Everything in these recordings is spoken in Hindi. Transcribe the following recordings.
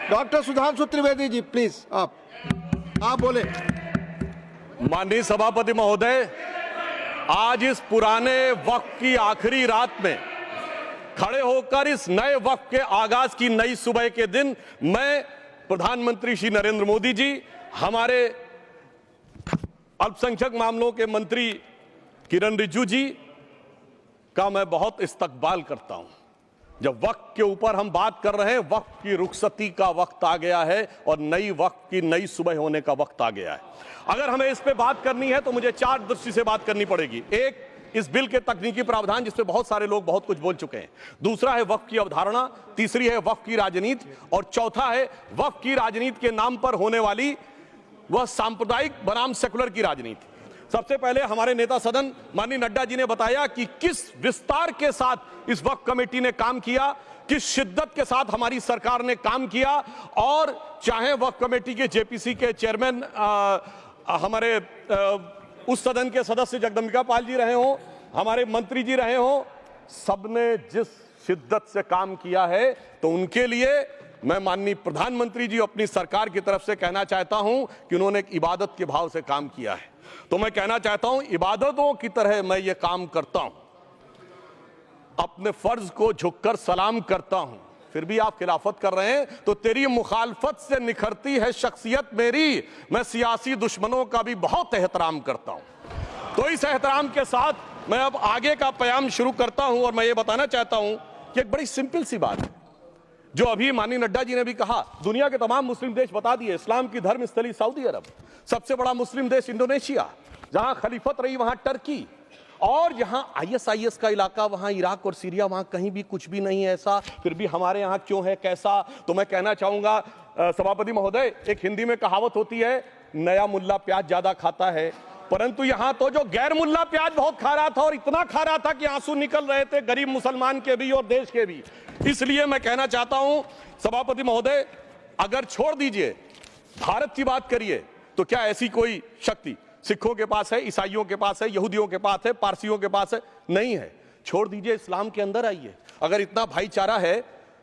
डॉक्टर सुधांशु त्रिवेदी जी प्लीज आप बोले। माननीय सभापति महोदय, आज इस पुराने वक्त की आखिरी रात में खड़े होकर इस नए वक्त के आगाज की नई सुबह के दिन मैं प्रधानमंत्री श्री नरेंद्र मोदी जी, हमारे अल्पसंख्यक मामलों के मंत्री किरण रिजिजू जी का मैं बहुत इस्तकबाल करता हूं। जब वक्त के ऊपर हम बात कर रहे हैं, वक्त की रुखसती का वक्त आ गया है और नई वक्त की नई सुबह होने का वक्त आ गया है। अगर हमें इस पे बात करनी है तो मुझे चार दृष्टि से बात करनी पड़ेगी। एक, इस बिल के तकनीकी प्रावधान जिस पे बहुत सारे लोग बहुत कुछ बोल चुके हैं। दूसरा है वक्त की अवधारणा, तीसरी है वक्त की राजनीति और चौथा है वक्त की राजनीति के नाम पर होने वाली वह सांप्रदायिक बनाम सेकुलर की राजनीति। सबसे पहले हमारे नेता सदन माननीय नड्डा जी ने बताया कि किस विस्तार के साथ इस वक्त कमेटी ने काम किया, किस शिद्दत के साथ हमारी सरकार ने काम किया। और चाहे वक्त कमेटी के जेपीसी के चेयरमैन हमारे उस सदन के सदस्य जगदम्बिका पाल जी रहे हों, हमारे मंत्री जी रहे हों, सबने जिस शिद्दत से काम किया है, तो उनके लिए मैं माननीय प्रधानमंत्री जी अपनी सरकार की तरफ से कहना चाहता हूं कि उन्होंने एक इबादत के भाव से काम किया है। तो मैं कहना चाहता हूं, इबादतों की तरह मैं ये काम करता हूं, अपने फर्ज को झुककर सलाम करता हूं। फिर भी आप खिलाफत कर रहे हैं तो तेरी मुखालफत से निखरती है शख्सियत मेरी। मैं सियासी दुश्मनों का भी बहुत एहतराम करता हूं। तो इस एहतराम के साथ मैं अब आगे का प्याम शुरू करता हूं और मैं ये बताना चाहता हूं कि एक बड़ी सिंपल सी बात है जो अभी माननीय नड्डा जी ने भी कहा। दुनिया के तमाम मुस्लिम देश बता दिए, इस्लाम की धर्म स्थली सऊदी अरब, सबसे बड़ा मुस्लिम देश इंडोनेशिया, जहां खलीफत रही वहां टर्की, और जहां आईएसआईएस का इलाका वहां इराक और सीरिया, वहां कहीं भी कुछ भी नहीं है ऐसा। फिर भी हमारे यहां क्यों है, कैसा? तो मैं कहना चाहूंगा सभापति महोदय, एक हिंदी में कहावत होती है, नया मुल्ला प्याज ज्यादा खाता है, परंतु यहां तो जो गैर मुल्ला प्याज बहुत खा रहा था और इतना खा रहा था कि आंसू निकल रहे थे गरीब मुसलमान के भी और देश के भी। इसलिए मैं कहना चाहता हूं सभापति महोदय, अगर छोड़ दीजिए भारत की बात करिए, तो क्या ऐसी कोई शक्ति सिखों के पास है, ईसाइयों के पास है, यहूदियों के पास है, पारसियों के पास है? नहीं है। छोड़ दीजिए, इस्लाम के अंदर आइए। अगर इतना भाईचारा है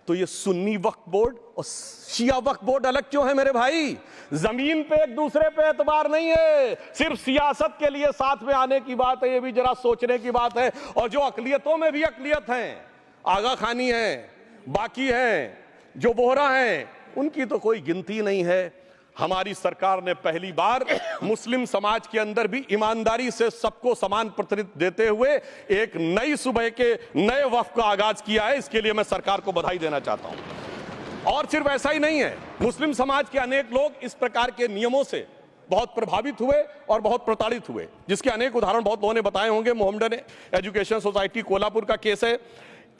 तो ये सुन्नी वक्फ बोर्ड और शिया वक्फ बोर्ड अलग क्यों है मेरे भाई? जमीन पे एक दूसरे पे एतबार नहीं है, सिर्फ सियासत के लिए साथ में आने की बात है। ये भी जरा सोचने की बात है। और जो अकलियतों में भी अकलियत हैं, आगा खानी है, बाकी हैं, जो बोहरा हैं, उनकी तो कोई गिनती नहीं है। हमारी सरकार ने पहली बार मुस्लिम समाज के अंदर भी ईमानदारी से सबको समान प्रतिनिधित्व देते हुए एक नई सुबह के नए वक्त का आगाज किया है। इसके लिए मैं सरकार को बधाई देना चाहता हूं। और सिर्फ ऐसा ही नहीं है, मुस्लिम समाज के अनेक लोग इस प्रकार के नियमों से बहुत प्रभावित हुए और बहुत प्रताड़ित हुए, जिसके अनेक उदाहरण बहुत लोगों ने बताए होंगे। मोहम्मडन एजुकेशन सोसाइटी कोल्हापुर का केस है,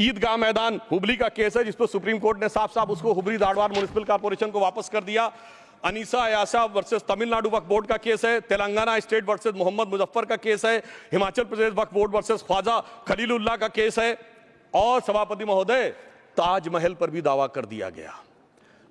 ईदगाह मैदान हुबली का केस है, जिस पर सुप्रीम कोर्ट ने साफ साफ उसको हुबली धारवाड़ म्युनिसिपल कॉर्पोरेशन को वापस कर दिया। अनीसा अयासा वर्सेस तमिलनाडु वक्फ बोर्ड का केस है, तेलंगाना स्टेट वर्सेस मोहम्मद मुजफ्फर का केस है, हिमाचल प्रदेश वक्फ बोर्ड वर्सेस ख्वाजा खलीलुल्लाह का केस है, और सभापति महोदय ताजमहल पर भी दावा कर दिया गया।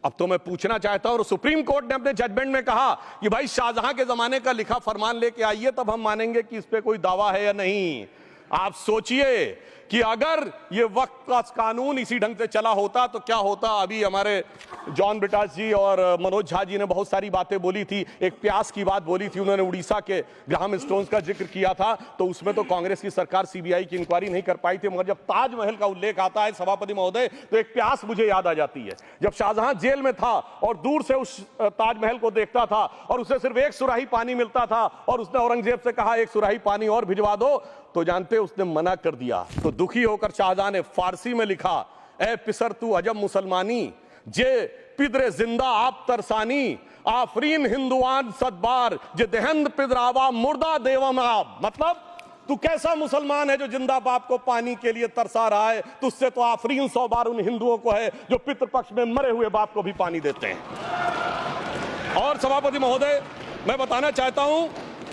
अब तो मैं पूछना चाहता हूं, और सुप्रीम कोर्ट ने अपने जजमेंट में कहा कि भाई शाहजहां के जमाने का लिखा फरमान लेके आइए, तब हम मानेंगे कि इस पे कोई दावा है या नहीं। आप सोचिए कि अगर ये वक्त का कानून इसी ढंग से चला होता तो क्या होता। अभी हमारे जॉन ब्रिटास जी और मनोज झा जी ने बहुत सारी बातें बोली थी। एक प्यास की बात बोली थी उन्होंने, उड़ीसा के ग्राहम स्टोन्स का जिक्र किया था, तो उसमें तो कांग्रेस की सरकार सीबीआई की इंक्वायरी नहीं कर पाई थी। मगर जब ताजमहल का उल्लेख आता है सभापति महोदय, तो एक प्यास मुझे याद आ जाती है। जब शाहजहां जेल में था और दूर से उस ताजमहल को देखता था और उसे सिर्फ एक सुराही पानी मिलता था और उसने औरंगजेब से कहा एक सुराही पानी और भिजवा दो, तो जानते उसने मना कर दिया। तो दुखी होकर शाहजहां ने फारसी में लिखा, ए पिसर तू अजब मुसलमानी, जे पिदरे जिंदा आप तरसानी, आफरीन हिंदुआन सदबार, जे देहंद पिदरावा मुर्दा देवम आप। मतलब तू कैसा मुसलमान है जो जिंदा बाप को पानी के लिए तरसा रहा है? तुझसे तो आफरीन 100 बार उन हिंदुओं को है जो पितृपक्ष में मरे हुए बाप को भी पानी देते हैं। और सभापति महोदय, मैं बताना चाहता हूं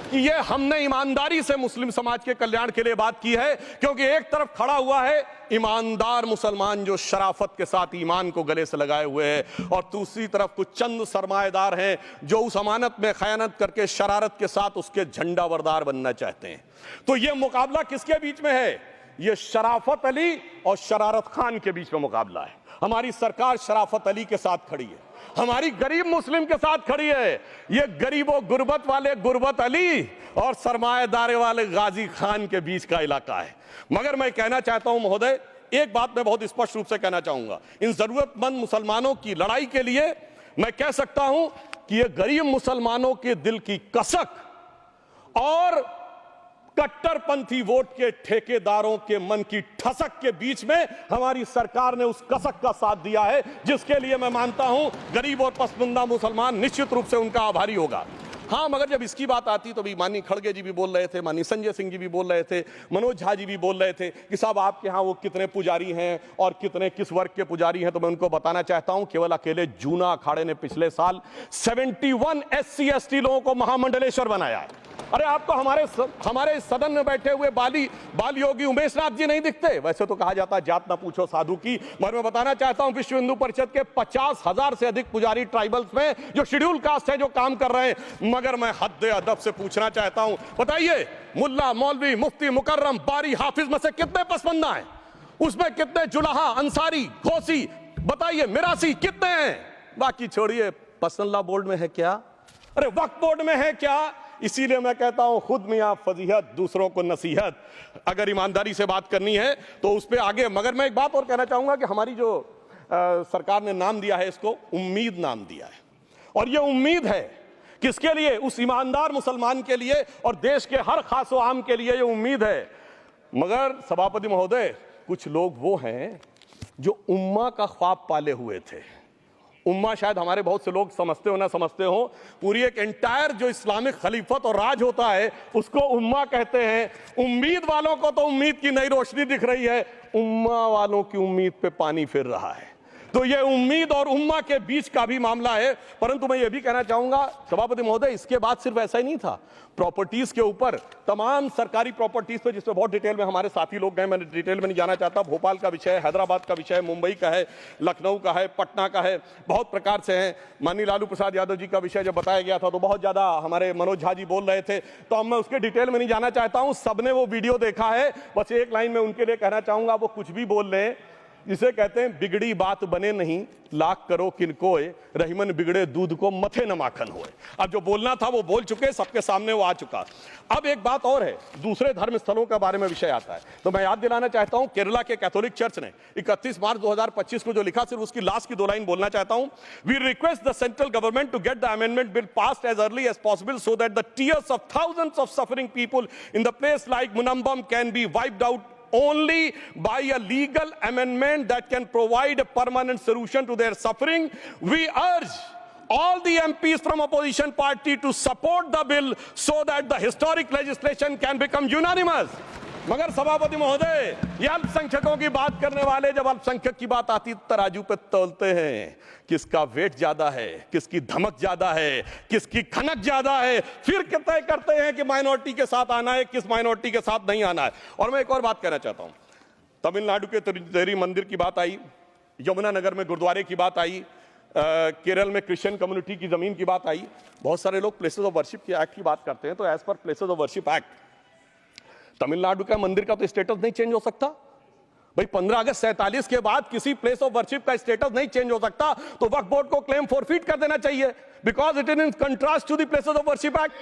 कि ये हमने ईमानदारी से मुस्लिम समाज के कल्याण के लिए बात की है, क्योंकि एक तरफ खड़ा हुआ है ईमानदार मुसलमान जो शराफत के साथ ईमान को गले से लगाए हुए हैं, और दूसरी तरफ कुछ चंद सरमाएदार हैं जो उस अमानत में खयानत करके शरारत के साथ उसके झंडा बरदार बनना चाहते हैं। तो ये मुकाबला किसके बीच में है? ये शराफत अली और शरारत खान के बीच में मुकाबला है। हमारी सरकार शराफत अली के साथ खड़ी है, हमारी गरीब मुस्लिम के साथ खड़ी है। ये गरीबों गुर्बत वाले गुर्बत अली और सरमाएदारे वाले गाजी खान के बीच का इलाका है। मगर मैं कहना चाहता हूं महोदय, एक बात मैं बहुत स्पष्ट रूप से कहना चाहूंगा, इन जरूरतमंद मुसलमानों की लड़ाई के लिए मैं कह सकता हूं कि ये गरीब मुसलमानों के दिल की कसक और कट्टरपंथी वोट के ठेकेदारों के मन की ठसक के बीच में हमारी सरकार ने उस कसक का साथ दिया है, जिसके लिए मैं मानता हूं गरीब और पसमानदा मुसलमान निश्चित रूप से उनका आभारी होगा। हाँ, मगर जब इसकी बात आती तो भी माननीय खड़गे जी भी बोल रहे थे, माननीय संजय सिंह जी भी बोल रहे थे, मनोज झा जी भी बोल रहे थे कि साहब आपके यहाँ वो कितने पुजारी हैं और कितने किस वर्ग के पुजारी हैं। तो मैं उनको बताना चाहता हूं केवल अकेले जूना अखाड़े ने पिछले साल 71 SC ST लोगों को महामंडलेश्वर बनाया है। अरे आपको हमारे सदन में बैठे हुए बाल योगी उमेश नाथ जी नहीं दिखते? वैसे तो कहा जाता है जात ना पूछो साधु की, मगर मैं बताना चाहता हूं विश्व हिंदू परिषद के 50,000 से अधिक पुजारी ट्राइबल्स में जो शेड्यूल कास्ट है जो काम कर रहे हैं। मगर मैं हद अदब से पूछना चाहता हूं, बताइए मुल्ला मौलवी मुफ्ती मुकर्रम बारी हाफिज में से कितने पसमंदा हैं? उसमें कितने जुलाहा अंसारी घोसी बताइए मिरासी कितने हैं? बाकी छोड़िए, पसंदला बोर्ड में है क्या? अरे वक्फ बोर्ड में है क्या? इसीलिए मैं कहता हूं खुद मियां फजीहत दूसरों को नसीहत। अगर ईमानदारी से बात करनी है तो उस पर आगे। मगर मैं एक बात और कहना चाहूंगा कि हमारी जो सरकार ने नाम दिया है, इसको उम्मीद नाम दिया है, और ये उम्मीद है किसके लिए? उस ईमानदार मुसलमान के लिए और देश के हर खास व आम के लिए ये उम्मीद है। मगर सभापति महोदय, कुछ लोग वो हैं जो उम्मा का ख्वाब पाले हुए थे। उम्मा शायद हमारे बहुत से लोग समझते हो ना समझते हो, पूरी एक एंटायर जो इस्लामिक खलीफत और राज होता है उसको उम्मा कहते हैं। उम्मीद वालों को तो उम्मीद की नई रोशनी दिख रही है, उम्मा वालों की उम्मीद पे पानी फिर रहा है। तो ये उम्मीद और उम्मा के बीच का भी मामला है। परंतु मैं ये भी कहना चाहूंगा सभापति महोदय, इसके बाद सिर्फ ऐसा ही नहीं था, प्रॉपर्टीज के ऊपर तमाम सरकारी प्रॉपर्टीज पे जिसपे बहुत डिटेल में हमारे साथी लोग गए, मैं डिटेल में नहीं जाना चाहता। भोपाल का विषय है, हैदराबाद का विषय है, मुंबई का है, लखनऊ का है, पटना का है, बहुत प्रकार से है। माननीय लालू प्रसाद यादव जी का विषय जब बताया गया था तो बहुत ज्यादा हमारे मनोज झा जी बोल रहे थे, तो अब मैं उसके डिटेल में नहीं जाना चाहता हूं। सबने वो वीडियो देखा है, बस एक लाइन में उनके लिए कहना चाहूंगा, वो कुछ भी बोल रहे हैं, जिसे कहते हैं बिगड़ी बात बने नहीं, लाख करो किनकोए, रहीमन बिगड़े दूध को मथे न माखन होए। अब जो बोलना था वो बोल चुके, सबके सामने वो आ चुका। अब एक बात और है, दूसरे धर्म स्थलों के बारे में विषय आता है, तो मैं याद दिलाना चाहता हूं केरला के कैथोलिक चर्च ने 31 मार्च 2025 को जो लिखा, सिर्फ उसकी लास्ट की 2 लाइन बोलना चाहता हूं। We request the central government to get the amendment bill passed as early as possible so that the tears of thousands of suffering people in the place like Munambam can be wiped out only by a legal amendment that can provide a permanent solution to their suffering. We urge all the MPs from opposition party to support the bill so that the historic legislation can become unanimous. मगर सभापति महोदय, ये अल्पसंख्यकों की बात करने वाले जब अल्पसंख्यक की बात आती तराजू पे तौलते हैं, किसका वेट ज्यादा है, किसकी धमक ज्यादा है, किसकी खनक ज्यादा है, फिर तय करते हैं कि माइनॉरिटी के साथ आना है, किस माइनॉरिटी के साथ नहीं आना है। और मैं एक और बात कहना चाहता हूं, तमिलनाडु के तिरुचेरी मंदिर की बात आई, यमुनानगर में गुरुद्वारे की बात आई, केरल में क्रिश्चियन कम्युनिटी की जमीन की बात आई। बहुत सारे लोग प्लेसेस ऑफ वर्शिप के एक्ट की बात करते हैं, तो as per places of worship act Tamil Nadu का मंदिर का तो स्टेटस नहीं चेंज हो सकता भाई। 15 अगस्त 47 के बाद किसी प्लेस ऑफ वर्शिप का स्टेटस नहीं चेंज हो सकता, तो वक्फ बोर्ड को क्लेम फॉरफीट कर देना चाहिए, because it is in contrast to the places of worship act.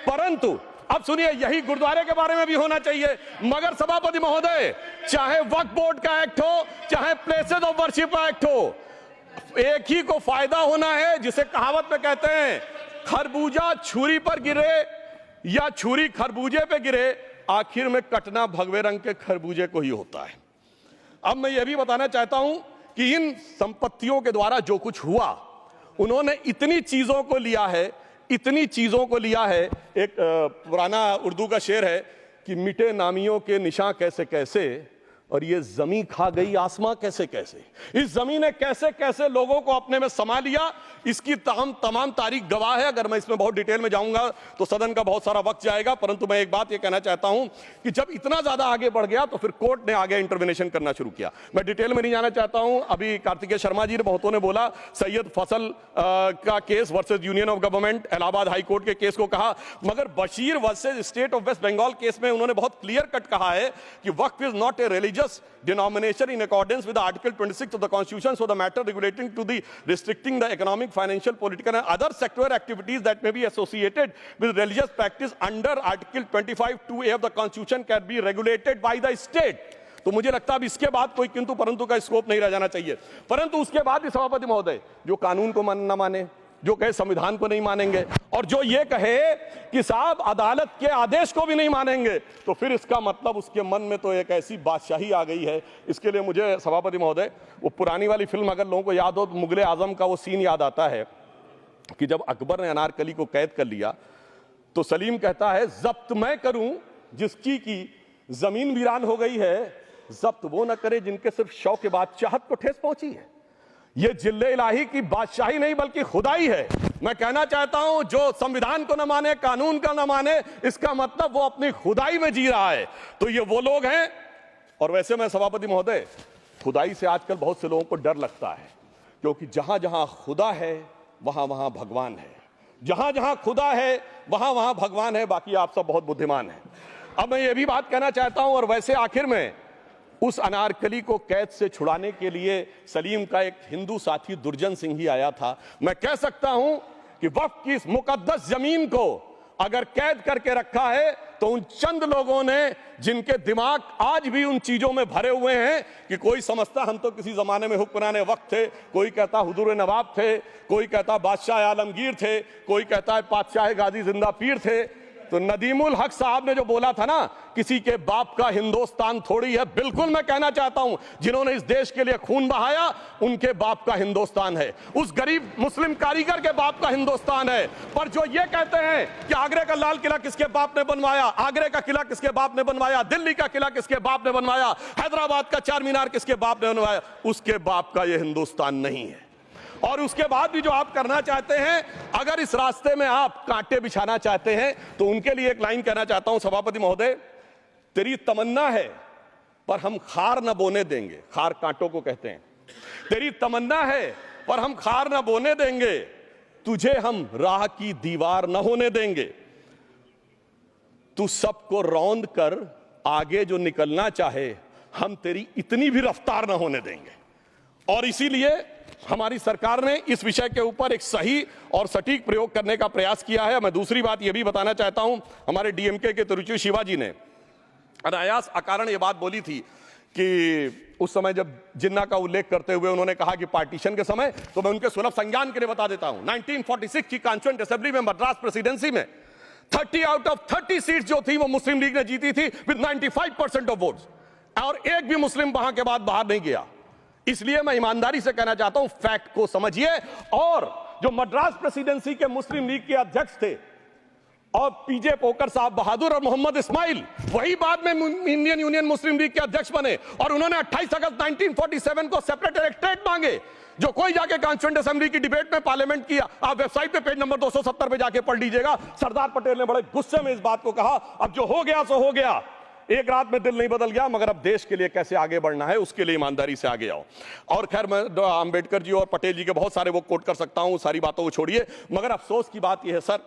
परंतु अब सुनिए, यही गुरुद्वारे के बारे में भी होना चाहिए। मगर सभापति महोदय, चाहे वक्फ बोर्ड का एक्ट हो, चाहे प्लेसेस ऑफ वर्शिप एक्ट हो, एक ही को फायदा होना है, जिसे कहावत में कहते हैं खरबूजा छुरी पर गिरे या छुरी खरबूजे पे गिरे, आखिर में कटना भगवे रंग के खरबूजे को ही होता है। अब मैं यह भी बताना चाहता हूं कि इन संपत्तियों के द्वारा जो कुछ हुआ, उन्होंने इतनी चीजों को लिया है, इतनी चीजों को लिया है। एक पुराना उर्दू का शेर है कि मिटे नामियों के निशान कैसे कैसे, और ये जमीन खा गई आसमां कैसे कैसे। इस जमीन ने कैसे कैसे लोगों को अपने में समा लिया, इसकी तमाम तारीख गवाह है। अगर मैं इसमें बहुत डिटेल में जाऊंगा तो सदन का बहुत सारा वक्त जाएगा, परंतु मैं एक बात ये कहना चाहता हूं कि जब इतना ज्यादा आगे बढ़ गया तो फिर कोर्ट ने आगे इंटरवेंशन करना शुरू किया। मैं डिटेल में नहीं जाना चाहता हूं। अभी कार्तिकेय शर्मा जी ने बहुतों ने बोला सैयद फसल का case versus union of government, Allahabad high court के केस को कहा, मगर Bashir versus state of West Bengal case में उन्होंने बहुत क्लियर कट कहा है कि waqf is not a religion religious denomination in accordance with Article 26 of the Constitution, so the matter relating to the restricting the economic, financial, political and other sectoral activities that may be associated with religious practice under Article 25(2)(a) of the Constitution can be regulated by the state. तो मुझे लगता है अब इसके बाद कोई किंतु परंतु का स्कोप नहीं रह जाना चाहिए। परंतु उसके बाद भी सभापति महोदय जो कानून को न माने, जो कहे संविधान को नहीं मानेंगे और जो ये कहे कि साहब अदालत के आदेश को भी नहीं मानेंगे, तो फिर इसका मतलब उसके मन में तो एक ऐसी बादशाही आ गई है। इसके लिए मुझे सभापति महोदय वो पुरानी वाली फिल्म अगर लोगों को याद हो तो मुगले आजम का वो सीन याद आता है कि जब अकबर ने अनारकली को कैद कर लिया तो सलीम कहता है जब्त मैं करूं जिसकी की जमीन वीरान हो गई है, जब्त वो न करे जिनके सिर्फ शौक के बाद चाहत को ठेस पहुंची है। ये जिल्ले इलाही की बादशाही नहीं बल्कि खुदाई है। मैं कहना चाहता हूं जो संविधान को न माने, कानून का न माने, इसका मतलब वो अपनी खुदाई में जी रहा है। तो ये वो लोग हैं। और वैसे मैं सभापति महोदय खुदाई से आजकल बहुत से लोगों को डर लगता है, क्योंकि जहां जहां खुदा है वहां वहां भगवान है, जहां जहां खुदा है वहां वहां भगवान है। बाकी आप सब बहुत बुद्धिमान हैं। अब मैं ये भी बात कहना चाहता हूं, और वैसे आखिर में उस अनारकली को कैद से छुड़ाने के लिए सलीम का एक हिंदू साथी दुर्जन सिंह ही आया था। मैं कह सकता हूं कि वक्फ की इस मुकद्दस जमीन को अगर कैद करके रखा है तो उन चंद लोगों ने जिनके दिमाग आज भी उन चीजों में भरे हुए हैं कि कोई समझता हम तो किसी जमाने में हुक्मरान वक्त थे, कोई कहता हुजूर नवाब थे, कोई कहता बादशाह आलमगीर थे, कोई कहता है बादशाह गाजी जिंदा पीर थे। तो नदीमुल हक साहब ने जो बोला था ना, किसी के बाप का हिंदुस्तान थोड़ी है, बिल्कुल मैं कहना चाहता हूं जिन्होंने इस देश के लिए खून बहाया उनके बाप का हिंदुस्तान है, उस गरीब मुस्लिम कारीगर के बाप का हिंदुस्तान है। पर जो ये कहते हैं कि आगरे का लाल किला किसके बाप ने बनवाया, आगरे का किला किसके बाप ने बनवाया, दिल्ली का किला किसके बाप ने बनवाया, हैदराबाद का चार मीनार किसके बाप ने बनवाया, उसके बाप का यह हिंदुस्तान नहीं है। और उसके बाद भी जो आप करना चाहते हैं, अगर इस रास्ते में आप कांटे बिछाना चाहते हैं, तो उनके लिए एक लाइन कहना चाहता हूं सभापति महोदय, तेरी तमन्ना है पर हम खार न बोने देंगे, खार कांटों को कहते हैं, तेरी तमन्ना है पर हम खार न बोने देंगे, तुझे हम राह की दीवार न होने देंगे, तू सबको रौंद कर आगे जो निकलना चाहे हम तेरी इतनी भी रफ्तार न होने देंगे। और इसीलिए हमारी सरकार ने इस विषय के ऊपर एक सही और सटीक प्रयोग करने का प्रयास किया है। मैं दूसरी बात यह भी बताना चाहता हूं, हमारे डीएमके के तिरुचि शिवाजी ने अनायास अकारण यह बात बोली थी कि उस समय जब जिन्ना का उल्लेख करते हुए उन्होंने कहा कि पार्टीशन के समय, तो मैं उनके सुलभ संज्ञान के लिए बता देता हूं, 1946 की कॉन्स्टिट्यूएंट असेंबली में मद्रास प्रेसिडेंसी में 30 आउट ऑफ 30 सीट जो थी वो मुस्लिम लीग ने जीती थी विद 95% ऑफ वोट्स, और एक भी मुस्लिम वहां के बाद बाहर नहीं गया। इसलिए मैं ईमानदारी से कहना चाहता हूं, फैक्ट को समझिए। और जो मद्रास प्रेसिडेंसी के मुस्लिम लीग के अध्यक्ष थे और पीजे पोकर साहब बहादुर और मोहम्मद इस्माइल, वही बाद में इंडियन यूनियन मुस्लिम लीग के अध्यक्ष बने, और उन्होंने 28 अगस्त 1947 को सेपरेट इलेक्टोरेट मांगे, जो कोई जाके कॉन्स्टिट्यूएंट असेंबली की डिबेट में पार्लियामेंट किया। आप वेबसाइट पे पेज नंबर 270 पे जाके पढ़ लीजिएगा। सरदार पटेल ने बड़े गुस्से में इस बात को कहा, अब जो हो गया सो हो गया, एक रात में दिल नहीं बदल गया, मगर अब देश के लिए कैसे आगे बढ़ना है उसके लिए ईमानदारी से आगे आओ। और खैर मैं अंबेडकर जी और पटेल जी के बहुत सारे वो कोट कर सकता हूं, सारी बातों को छोड़िए, मगर अफसोस की बात यह है सर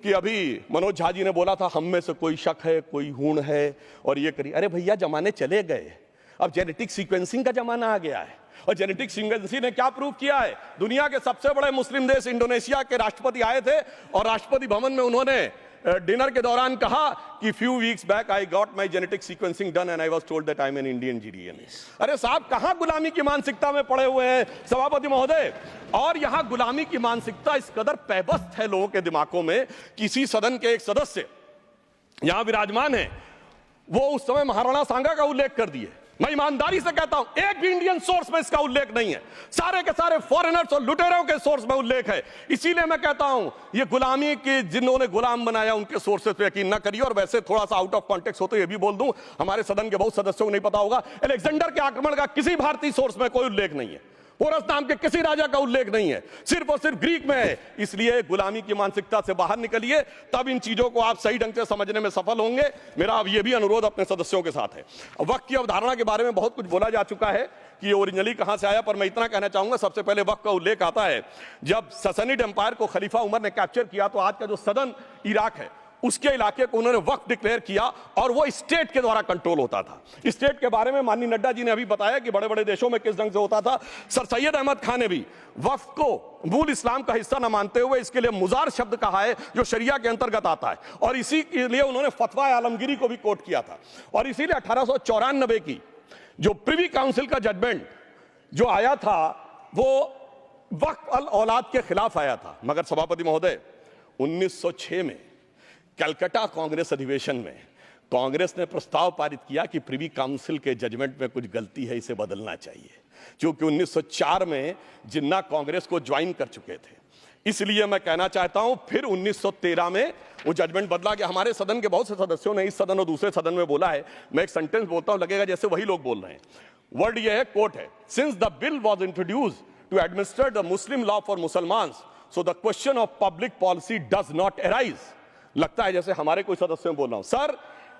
कि अभी मनोज झा जी ने बोला था हम में से कोई शक है, कोई हूण है और ये करिए। अरे भैया जमाने चले गए, अब जेनेटिक सीक्वेंसिंग का जमाना आ गया है। और जेनेटिक सीक्वेंसिंग ने क्या प्रूव किया है, दुनिया के सबसे बड़े मुस्लिम देश इंडोनेशिया के राष्ट्रपति आए थे और राष्ट्रपति भवन में उन्होंने डिनर के दौरान कहा कि few weeks back I got my genetic sequencing done and I was told that I am an Indian GDN. अरे साहब कहां गुलामी की मानसिकता में पड़े हुए हैं सभापति महोदय। और यहां गुलामी की मानसिकता इस कदर पैबस्त है लोगों के दिमागों में। किसी सदन के एक सदस्य यहां विराजमान है, वो उस समय महाराणा सांगा का उल्लेख कर दिए। मैं ईमानदारी से कहता हूं एक भी इंडियन सोर्स में इसका उल्लेख नहीं है, सारे के सारे फॉरेनर्स और लुटेरों के सोर्स में उल्लेख है। इसीलिए मैं कहता हूं ये गुलामी के जिन्होंने गुलाम बनाया उनके सोर्सेस पे यकीन ना करिए। और वैसे थोड़ा सा आउट ऑफ कॉन्टेक्स्ट हो तो ये भी बोल दूं, हमारे सदन के बहुत सदस्यों को नहीं पता होगा, अलेक्जेंडर के आक्रमण का किसी भारतीय सोर्स में कोई उल्लेख नहीं है, पोरस नाम के किसी राजा का उल्लेख नहीं है, सिर्फ और सिर्फ ग्रीक में है। इसलिए गुलामी की मानसिकता से बाहर निकलिए, तब इन चीजों को आप सही ढंग से समझने में सफल होंगे। मेरा अब यह भी अनुरोध अपने सदस्यों के साथ है। वक्त की अवधारणा के बारे में बहुत कुछ बोला जा चुका है कि ये ओरिजिनली कहां से आया, पर मैं इतना कहना चाहूंगा, सबसे पहले वक्त का उल्लेख आता है जब ससनिड एम्पायर को खलीफा उमर ने कैप्चर किया, तो आज का जो सदन इराक है उसके इलाके को उन्होंने वक्फ डिक्लेयर किया और वो स्टेट के द्वारा कंट्रोल होता था। स्टेट के बारे में माननीय नड्डा जी ने अभी बताया कि बड़े बड़े देशों में किस ढंग से होता था। सर सैयद अहमद खान ने भी वक्फ को मूल इस्लाम का हिस्सा न मानते हुए इसके लिए मुजार शब्द कहा है जो शरिया के अंतर्गत आता है, और इसी के लिए उन्होंने फतवा आलमगीरी को भी कोट किया था। और इसीलिए 1894 की जो प्रिवी काउंसिल का जजमेंट जो आया था वो वक्फ अल औलाद के खिलाफ आया था। मगर सभापति महोदय 1906 में कलकत्ता कांग्रेस अधिवेशन में कांग्रेस ने प्रस्ताव पारित किया कि प्रिवी काउंसिल के जजमेंट में कुछ गलती है, इसे बदलना चाहिए। क्योंकि 1904 में जिन्ना कांग्रेस को ज्वाइन कर चुके थे, इसलिए मैं कहना चाहता हूं फिर 1913 में वो जजमेंट बदला कि हमारे सदन के बहुत से सदस्यों ने इस सदन और दूसरे सदन में बोला है। मैं एक सेंटेंस बोलता हूं, लगेगा जैसे वही लोग बोल रहे हैं। वर्ड ये है, कोट है, since the bill was introduced to administer the Muslim law for Musalmans so the question of public policy does not arise. लगता है जैसे हमारे कोई सदस्यों में बोल रहा हूं। सर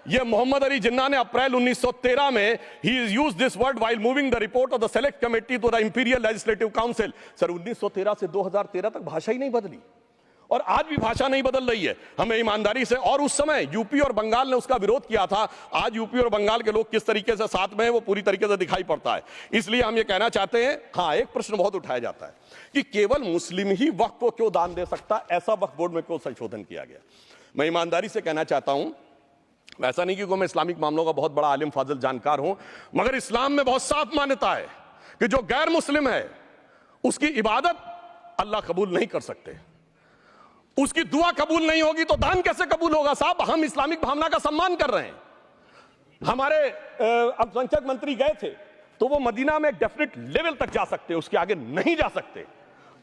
ये मोहम्मद अली जिन्ना ने अप्रैल 1913 में ही used this word while moving the report of the select committee to the imperial legislative council. Sir 1913 से 2013 तक भाषा ही नहीं बदली और आज भी भाषा नहीं बदल रही है। हमें ईमानदारी से, और उस समय यूपी और बंगाल ने उसका विरोध किया था। आज यूपी और बंगाल के लोग किस तरीके से साथ में है वो पूरी तरीके से दिखाई पड़ता है। इसलिए हम ये कहना चाहते हैं, हाँ एक प्रश्न बहुत उठाया जाता है कि केवल मुस्लिम ही वक्फ को क्यों दान दे सकता, ऐसा वक्फ बोर्ड में क्यों संशोधन किया गया। मैं ईमानदारी से कहना चाहता हूं, ऐसा नहीं कि मैं इस्लामिक मामलों का बहुत बड़ा आलिम फाजिल जानकार हूं, मगर इस्लाम में बहुत साफ मान्यता है कि जो गैर मुस्लिम है उसकी इबादत अल्लाह कबूल नहीं कर सकते, उसकी दुआ कबूल नहीं होगी तो दान कैसे कबूल होगा। साहब हम इस्लामिक भावना का सम्मान कर रहे हैं। हमारे अल्पसंख्यक मंत्री गए थे तो वो मदीना में एक डेफिनेट लेवल तक जा सकते, उसके आगे नहीं जा सकते।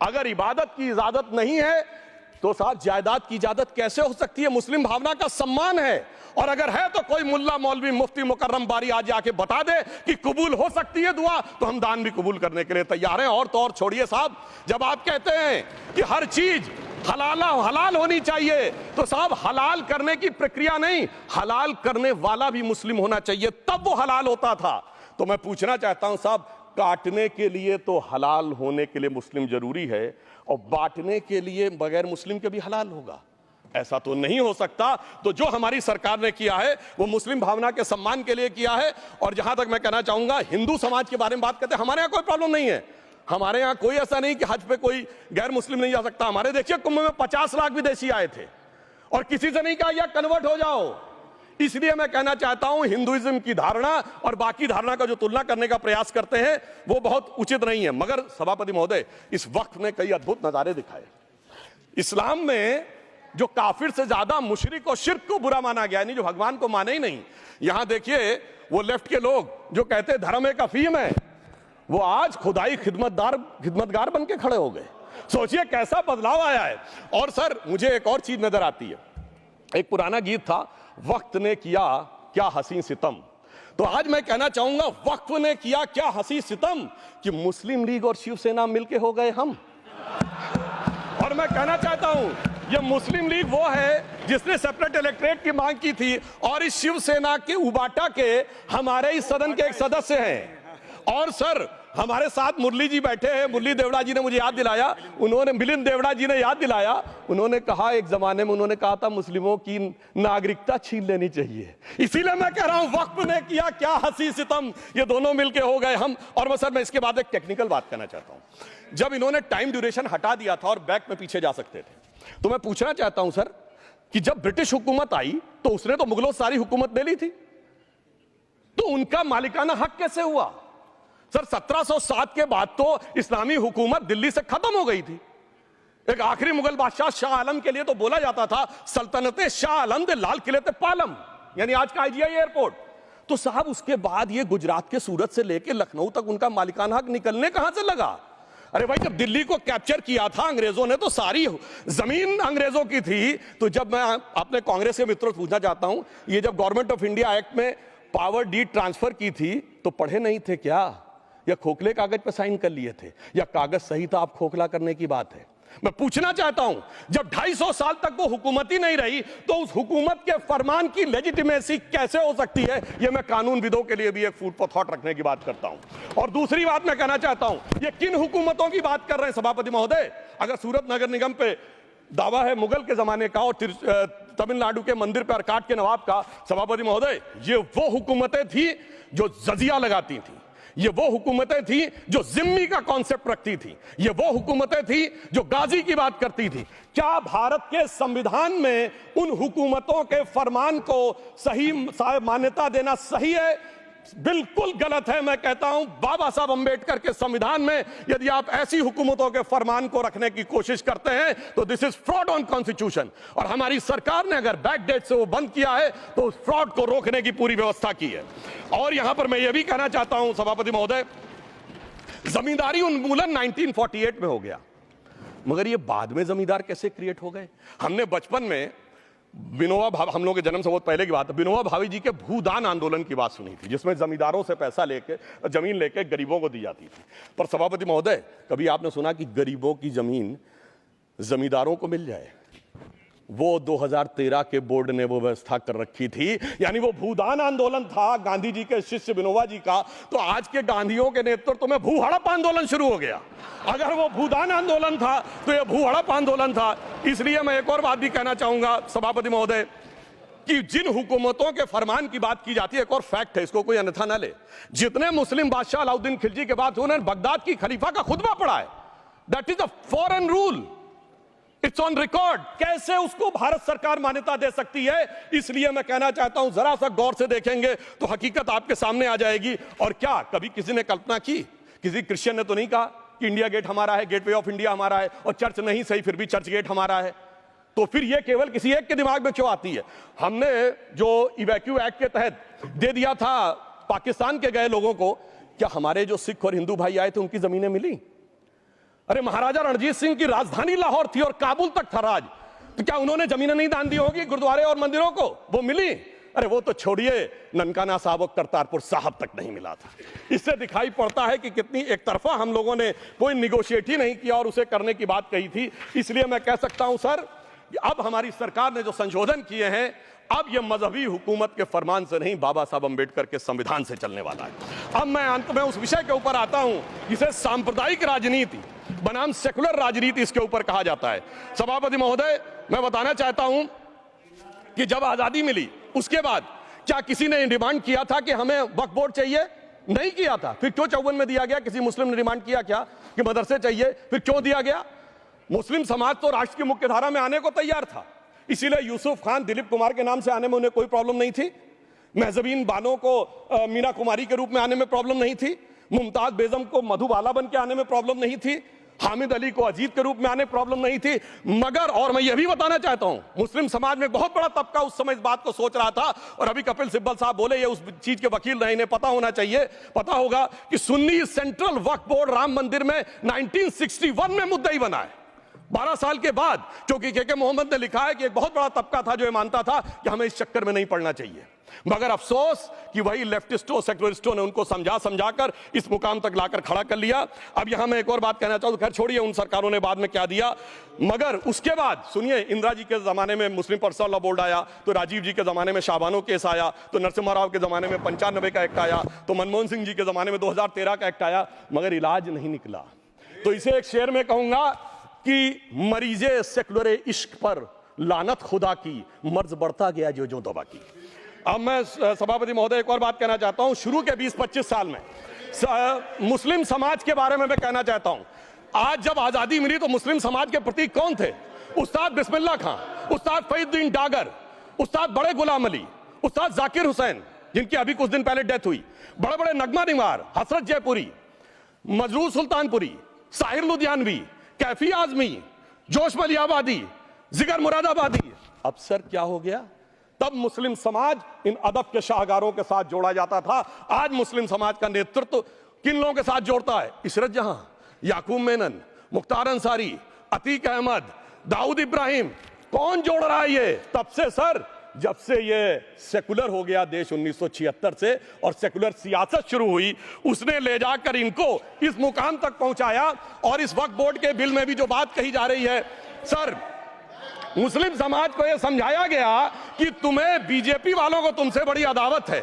अगर इबादत की इजाजत नहीं है तो साथ जायदाद की इजाजत कैसे हो सकती है। मुस्लिम भावना का सम्मान है, और अगर है तो कोई मुल्ला मौलवी मुफ्ती मुकर्रम बारी आज आके बता दे कि कबूल हो सकती है दुआ, तो हम दान भी कबूल करने के लिए तैयार हैं। और तो और छोड़िए साहब, जब आप कहते हैं कि हर चीज हलाल होनी चाहिए, तो साहब हलाल करने की प्रक्रिया नहीं, हलाल करने वाला भी मुस्लिम होना चाहिए, तब वो हलाल होता था। तो मैं पूछना चाहता हूं साहब, काटने के लिए तो हलाल होने के लिए मुस्लिम जरूरी है और बांटने के लिए बगैर मुस्लिम के भी हलाल होगा, ऐसा तो नहीं हो सकता। तो जो हमारी सरकार ने किया है वो मुस्लिम भावना के सम्मान के लिए किया है। और जहां तक मैं कहना चाहूंगा, हिंदू समाज के बारे में बात करते हैं, हमारे यहां कोई प्रॉब्लम नहीं है। हमारे यहां कोई ऐसा नहीं कि हज पे कोई गैर मुस्लिम नहीं जा सकता। हमारे देखिए कुंभ में 50 लाख विदेशी आए थे और किसी से नहीं कहा या कन्वर्ट हो जाओ। इसलिए मैं कहना चाहता हूं, हिंदुइज्म की धारणा और बाकी धारणा का जो तुलना करने का प्रयास करते हैं वो बहुत उचित नहीं है। मगर सभापति महोदय, इस वक्त ने कई अद्भुत नजारे दिखाए। इस्लाम में जो काफिर से ज्यादा मुशरिक और शिर्क को बुरा माना गया, नहीं जो भगवान को माने ही नहीं। यहां देखिए वो लेफ्ट के लोग जो कहते हैं धर्म एक अफीम है, वो आज खुदाई खिदमतगार बन के खड़े हो गए। सोचिए कैसा बदलाव आया है। और सर मुझे एक और चीज नजर आती है, एक पुराना गीत था, वक्त ने किया क्या हसी सितम। तो आज मैं कहना चाहूंगा, वक्त ने किया क्या हसी सितम कि मुस्लिम लीग और शिवसेना मिलके हो गए हम। और मैं कहना चाहता हूं, ये मुस्लिम लीग वो है जिसने सेपरेट इलेक्टोरेट की मांग की थी, और इस शिवसेना के उबाटा के हमारे इस सदन के एक सदस्य हैं। और सर हमारे साथ मुरली जी बैठे हैं, मुरली देवड़ा जी ने मुझे याद दिलाया, उन्होंने मिलिंद देवड़ा जी ने याद दिलाया, उन्होंने कहा एक जमाने में उन्होंने कहा था मुस्लिमों की नागरिकता छीन लेनी चाहिए। इसीलिए मैं कह रहा हूं, वक्त ने किया क्या हसी सितम, ये दोनों मिलके हो गए हम। और सर मैं इसके बाद एक टेक्निकल बात करना चाहता हूं। जब इन्होंने टाइम ड्यूरेशन हटा दिया था और बैक में पीछे जा सकते थे, तो मैं पूछना चाहता हूं सर कि जब ब्रिटिश हुकूमत आई तो उसने तो मुगलों से सारी हुकूमत ले ली थी, तो उनका मालिकाना हक कैसे हुआ। सर 1707 के बाद तो इस्लामी हुकूमत दिल्ली से खत्म हो गई थी। एक आखिरी मुगल बादशाह शाह आलम के लिए तो बोला जाता था सल्तनते शाह आलम दे लाल किले ते पालम, यानी आज का IGI एयरपोर्ट। तो साहब उसके बाद ये गुजरात के सूरत से लेकर लखनऊ तक उनका मालिकाना हक निकलने कहां से लगा। अरे भाई जब दिल्ली को कैप्चर किया था अंग्रेजों ने तो सारी जमीन अंग्रेजों की थी। तो जब मैं अपने कांग्रेस के मित्रों से पूछना चाहता हूं, ये जब गवर्नमेंट ऑफ इंडिया एक्ट में पावर डीड ट्रांसफर की थी तो पढ़े नहीं थे क्या, या खोखले कागज पर साइन कर लिए थे, या कागज सही था आप खोखला करने की बात है। मैं पूछना चाहता हूं, जब 250 साल तक वो हुकूमत ही नहीं रही तो उस हुकूमत के फरमान की लेजिटिमेसी कैसे हो सकती है। ये मैं कानूनविदों के लिए भी एक फूड फॉर थॉट रखने की बात करता हूं। और दूसरी बात मैं कहना चाहता हूं, ये किन हुकूमतों की बात कर रहे हैं सभापति महोदय। अगर सूरत नगर निगम पे दावा है मुगल के जमाने का और तमिलनाडु के मंदिर पर अरकाट के नवाब का। सभापति महोदय, ये वो हुकूमतें थी जो जजिया लगाती थी, ये वो हुकूमतें थी जो जिम्मी का कॉन्सेप्ट रखती थी, ये वो हुकूमतें थी जो गाजी की बात करती थी। क्या भारत के संविधान में उन हुकूमतों के फरमान को सही मान्यता देना सही है? बिल्कुल गलत है। मैं कहता हूं बाबा साहब अंबेडकर के संविधान में यदि आप ऐसी हुकूमतों के फरमान को रखने की कोशिश करते हैं तो this is fraud on constitution. और हमारी सरकार ने अगर बैकडेट से वो बंद किया है तो उस फ्रॉड को रोकने की पूरी व्यवस्था की है। और यहां पर मैं ये भी कहना चाहता हूं सभापति महोदय, जमींदारी उन्मूलन 1948 में हो गया, मगर ये बाद में जमींदार कैसे क्रिएट हो गए? हमने बचपन में विनोबा भावे, हम लोगों के जन्म से बहुत पहले की बात है, विनोबा भावे जी के भूदान आंदोलन की बात सुनी थी, जिसमें जमींदारों से पैसा लेके जमीन लेके गरीबों को दी जाती थी। पर सभापति महोदय, कभी आपने सुना कि गरीबों की जमीन जमींदारों को मिल जाए? वो 2013 के बोर्ड ने वो व्यवस्था कर रखी थी। यानी वो भूदान आंदोलन था गांधी जी के शिष्य विनोबा जी का, तो आज के गांधियों के नेतृत्व में भू हड़प आंदोलन शुरू हो गया। अगर वो भूदान आंदोलन था तो ये भू हड़प आंदोलन था। इसलिए मैं एक और बात भी कहना चाहूंगा सभापति महोदय कि जिन हुकूमतों के फरमान की बात की जाती है, एक और फैक्ट है, इसको कोई अन्यथा ना ले, जितने मुस्लिम बादशाह अलाउद्दीन खिलजी के बाद उन्होंने बगदाद की खलीफा का खुतबा पढ़ा है। That is a foreign rule, it's on record. कैसे उसको भारत सरकार मान्यता दे सकती है? इसलिए मैं कहना चाहता हूं जरा सा गौर से देखेंगे तो हकीकत आपके सामने आ जाएगी। और क्या कभी किसी ने कल्पना की, किसी क्रिश्चियन ने तो नहीं कहा कि इंडिया गेट हमारा है, गेटवे ऑफ इंडिया हमारा है, और चर्च नहीं सही फिर भी चर्च गेट हमारा है? तो फिर यह केवल किसी एक के दिमाग में क्यों आती है? हमने जो इवैक्यू एक्ट के तहत दे दिया था पाकिस्तान के गए लोगों को, क्या हमारे जो सिख और हिंदू भाई आए थे उनकी जमीनें मिली? अरे महाराजा रणजीत सिंह की राजधानी लाहौर थी और काबुल तक था राज, तो क्या उन्होंने जमीनें नहीं दान दी होगी गुरुद्वारे और मंदिरों को? वो मिली। अरे वो तो छोड़िए, ननकाना साहब और करतारपुर साहब तक नहीं मिला था। इससे दिखाई पड़ता है कि कितनी एक तरफा हम लोगों ने कोई निगोशिएट ही नहीं किया और उसे करने की बात कही थी। इसलिए मैं कह सकता हूं सर कि अब हमारी सरकार ने जो संशोधन किए हैं, अब यह मजहबी हुकूमत के फरमान से नहीं, बाबा साहब अंबेडकर के संविधान से चलने वाला है। अब मैं अंत में उस विषय के ऊपर आता हूं जिसे सांप्रदायिक राजनीति बनाम सेकुलर राजनीति इसके ऊपर कहा जाता है। सभापति महोदय, मैं बताना चाहता हूं कि जब आजादी मिली उसके बाद क्या किसी ने डिमांड किया था कि हमें वक्फ बोर्ड चाहिए? नहीं किया था। फिर क्यों 54 में दिया गया? किसी मुस्लिम ने डिमांड किया क्या कि मदरसे चाहिए? फिर क्यों दिया गया? मुस्लिम समाज तो राष्ट्र की मुख्य धारा में आने को तैयार था, इसीलिए यूसुफ खान, दिलीप कुमार के नाम से आने में उन्हें कोई प्रॉब्लम नहीं थी। महजबीन बानो को मीना कुमारी के रूप में आने में प्रॉब्लम नहीं थी। मुमताज बेगम को मधुबाला बन के आने में प्रॉब्लम नहीं थी। हामिद अली को अजीत के रूप में आने प्रॉब्लम नहीं थी। मगर और मैं यह भी बताना चाहता हूं, मुस्लिम समाज में बहुत बड़ा तबका उस समय इस बात को सोच रहा था, और अभी कपिल सिब्बल साहब बोले, ये उस चीज के वकील नहीं, इन्हें पता होना चाहिए, पता होगा कि सुन्नी सेंट्रल वक्फ बोर्ड राम मंदिर में 1961 में मुद्दई बना है, 12 साल के बाद। क्योंकि के मोहम्मद ने लिखा है कि एक बहुत बड़ा तबका था जो ये मानता था कि हमें इस चक्कर में नहीं पड़ना चाहिए। मगर अफसोस कि वही लेफ्टिस्टों, सेकुलरिस्टों ने उनको समझाकर इस मुकाम तक लाकर खड़ा कर लिया। अब यहां मैं एक और बात कहना चाहूं, खैर छोड़िए उन सरकारों ने बाद में क्या दिया, मगर उसके बाद सुनिए, इंदिरा जी के जमाने में मुस्लिम पर्सनल लॉ बोर्ड आया, तो राजीव जी के जमाने में शाहबानो केस आया, तो नरसिम्हा राव के जमाने में 95 का एक्ट आया, तो मनमोहन सिंह जी के जमाने में 2013 का एक्ट आया, मगर इलाज नहीं निकला। तो इसे एक शेर में कहूंगा कि मरीजे सेकुलर इश्क पर लानत खुदा की, मर्ज बढ़ता गया जो दवा की। अब मैं सभापति महोदय एक और बात कहना चाहता हूं, शुरू के 20-25 साल में मुस्लिम समाज के बारे में मैं कहना चाहता हूं। आज जब आजादी मिली तो मुस्लिम समाज के प्रतीक कौन थे? उस्ताद बिस्मिल्लाह खां, उस्ताद फरीदुद्दीन डागर, उस्ताद बड़े गुलाम अली, उस्ताद जाकिर हुसैन, जिनकी अभी कुछ दिन पहले डेथ हुई, बड़े बड़े नगमा निगार, हसरत जयपुरी, मजरूर सुल्तानपुरी, साहिर लुधियानवी, कैफी आजमी, जोश मलियाबादी, जिगर मुरादाबादी। अब सर क्या हो गया? तब मुस्लिम समाज इन अदब के शाहकारों के साथ जोड़ा जाता था। आज मुस्लिम समाज का नेतृत्व किन लोगों के साथ जोड़ता है? इशरत जहां, याकूब मेनन, मुख्तार अंसारी, अतीक अहमद, दाऊद इब्राहिम। कौन जोड़ रहा है ये? तब से सर, जब से ये सेकुलर हो गया देश 1976 से और सेकुलर सियासत शुरू हुई, उसने ले जाकर इनको इस मुकाम तक पहुंचाया। और इस वक्फ बोर्ड के बिल में भी जो बात कही जा रही है सर, मुस्लिम समाज को यह समझाया गया कि तुम्हें बीजेपी वालों को तुमसे बड़ी अदावत है,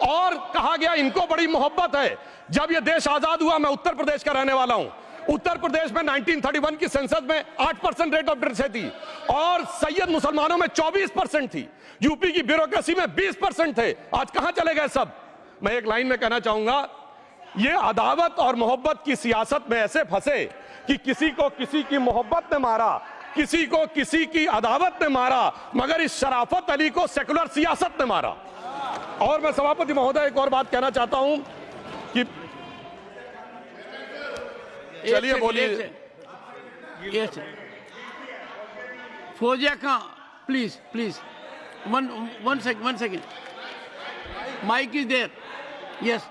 और कहा गया इनको बड़ी मोहब्बत है। जब यह देश आजाद हुआ, मैं उत्तर प्रदेश का रहने वाला हूं, उत्तर प्रदेश में 1931 की सेंसस में 8% रेट ऑफ डेथ थी और सैयद मुसलमानों में 24% थी। यूपी की ब्यूरोक्रेसी में 20% थे। आज कहां चले गए सब? मैं एक लाइन में कहना चाहूंगा, ये अदावत और मोहब्बत की सियासत में ऐसे फंसे कि किसी को किसी की मोहब्बत ने मारा, किसी को किसी की अदावत ने मारा, मगर इस शराफत अली को सेकुलर सियासत ने मारा। और मैं सभापति महोदय एक और बात कहना चाहता हूं कि चलिए बोलिए। Fauzia Khan, please one second, mic is there. Yes,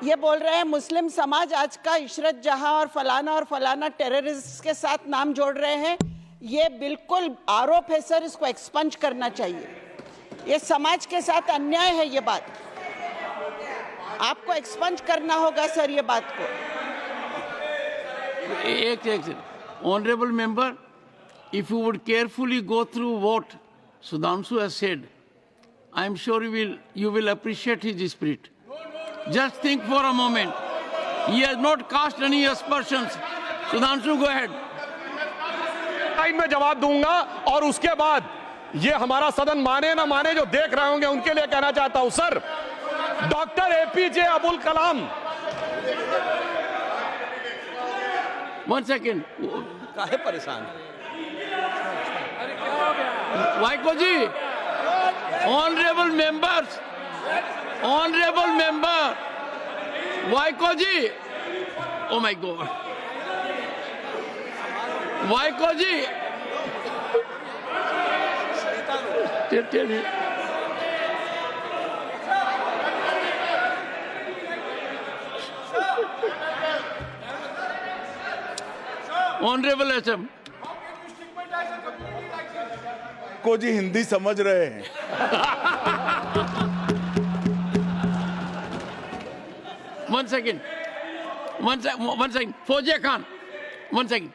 ये बोल रहे हैं मुस्लिम समाज आज का इशरत जहां और फलाना टेररिस्ट के साथ नाम जोड़ रहे हैं। ये बिल्कुल आरोप है सर, इसको एक्सपंज करना चाहिए। ये समाज के साथ अन्याय है। ये बात आपको एक्सपंज करना होगा सर, ये बात को। एक honourable member, if you would carefully go through what Sudhanshu has said, I am sure you will appreciate his spirit. Just think for a moment. He has not cast any aspersions. Sudhanshu, go ahead. Time में जवाब दूंगा और उसके बाद ये हमारा सदन माने ना माने जो देख रहे होंगे उनके लिए कहना चाहता हूं, sir, doctor APJ Abdul Kalam. One second. काहे परेशान? Vaiko ji, honorable member, Vaiko ji, oh my God, Vaiko ji, tell me. Honorable SM. को जी हिंदी समझ रहे हैं। One second. Fauziya Khan. One second.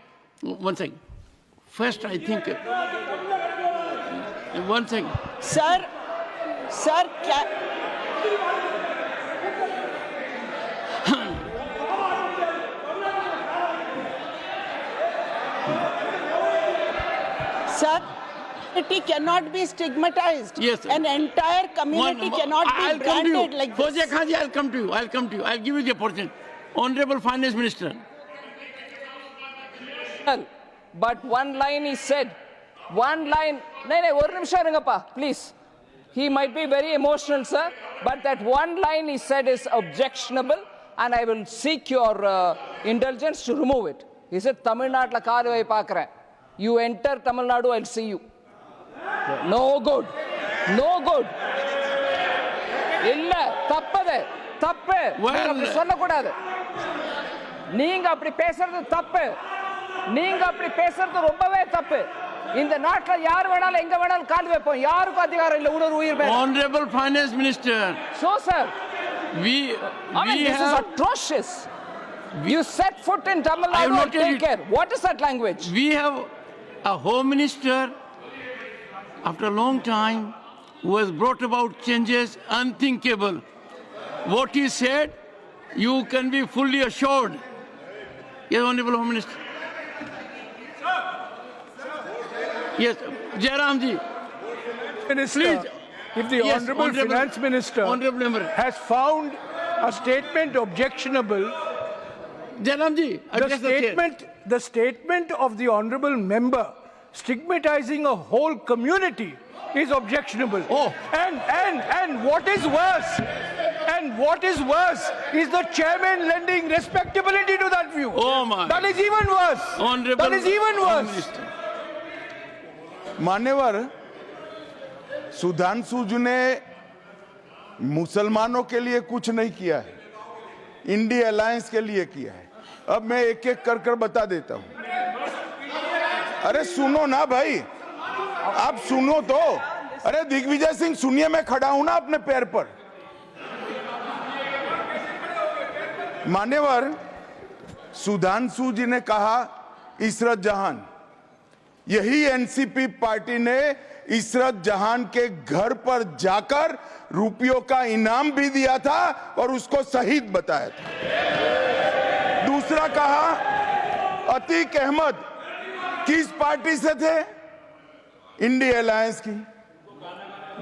First, I think. One second. Sir क्या sir, community cannot be stigmatized. Yes. An entire community cannot be branded like this. Fauziya Khan ji, I'll come to you. I'll give you the opportunity. Honorable Finance Minister. But one line is said. One line. No, one nimisham irungappa, please. He might be very emotional, sir, but that one line he said is objectionable, and I will seek your indulgence to remove it. He said, Tamil Nadu la kaadu vai paakren. You enter Tamil Nadu, I'll see you. No good. No good. இல்ல தப்பது தப்பு. நீங்க அப்படி சொல்லக்கூடாது. நீங்க அப்படி பேசுறது தப்பு. நீங்க அப்படி பேசுறது ரொம்பவே தப்பு. இந்த நாட்டுல யார் வேணாலும் எங்க வேணாலும் கால் வைப்போம். யாருக்கும் அதிகாரம் இல்ல உணர்வு உயிர் மேல. Honorable Finance Minister. So sir, this is atrocious. You set foot in Tamil Nadu and take care. What is that language? We have a Home Minister after a long time who has brought about changes unthinkable. What he said, you can be fully assured. Yes, Honorable Home Minister. Yes, Jairam ji. Minister, Please. if the Yes, Honorable Finance Minister Honorable Member. has found a statement objectionable, Jairam ji, address the chair. the statement of the Honorable Member stigmatizing a whole community is objectionable. Oh. And what is worse is the chairman lending respectability to that view. Oh my. That is even worse. Honorable That is even Home worse. Minister. मान्यवर, सुधांशु जी ने मुसलमानों के लिए कुछ नहीं किया है, इंडिया अलायंस के लिए किया है। अब मैं एक एक कर बता देता हूं। अरे सुनो ना भाई, आप सुनो तो। अरे दिग्विजय सिंह सुनिए, मैं खड़ा हूं ना अपने पैर पर। मान्यवर, सुधांशु जी ने कहा इशरत जहान, यही एनसीपी पार्टी ने इशरत जहान के घर पर जाकर रुपयों का इनाम भी दिया था और उसको शहीद बताया था। दूसरा कहा अतीक अहमद किस पार्टी से थे? इंडिया अलायंस की।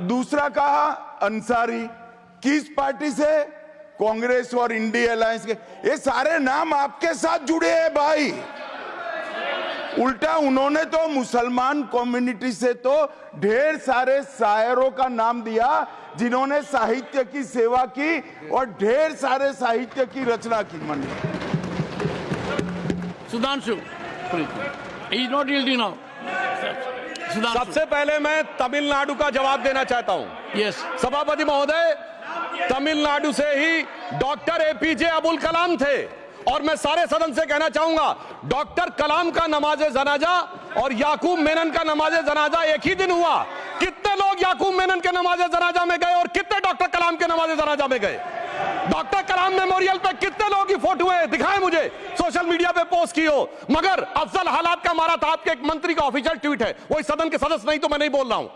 दूसरा कहा अंसारी किस पार्टी से? कांग्रेस और इंडिया अलायंस के। ये सारे नाम आपके साथ जुड़े हैं भाई। उल्टा उन्होंने तो मुसलमान कम्युनिटी से तो ढेर सारे शायरों का नाम दिया जिन्होंने साहित्य की सेवा की और ढेर सारे साहित्य की रचना की। मन Sudhanshu, please. He is not yielding now. Sudhanshu. सबसे पहले मैं तमिलनाडु का जवाब देना चाहता हूं। Yes. सभापति महोदय, तमिलनाडु से ही डॉक्टर एपीजे अबुल कलाम थे और मैं सारे सदन से कहना चाहूंगा डॉक्टर कलाम का नमाज जनाजा और याकूब मेनन का नमाज जनाजा एक ही दिन हुआ। कितने लोग याकूब मेनन के नमाज जनाजा में गए और कितने डॉक्टर कलाम के नमाज जनाजा में गए? डॉक्टर कलाम मेमोरियल पे कितने लोगों की फोटो है? दिखाएं मुझे, सोशल मीडिया पे पोस्ट की हो। मगर अफजल हालात का मारा था, आपके एक मंत्री का ऑफिशियल ट्वीट है, वो इस सदन के सदस्य नहीं तो मैं नहीं बोल रहा हूं।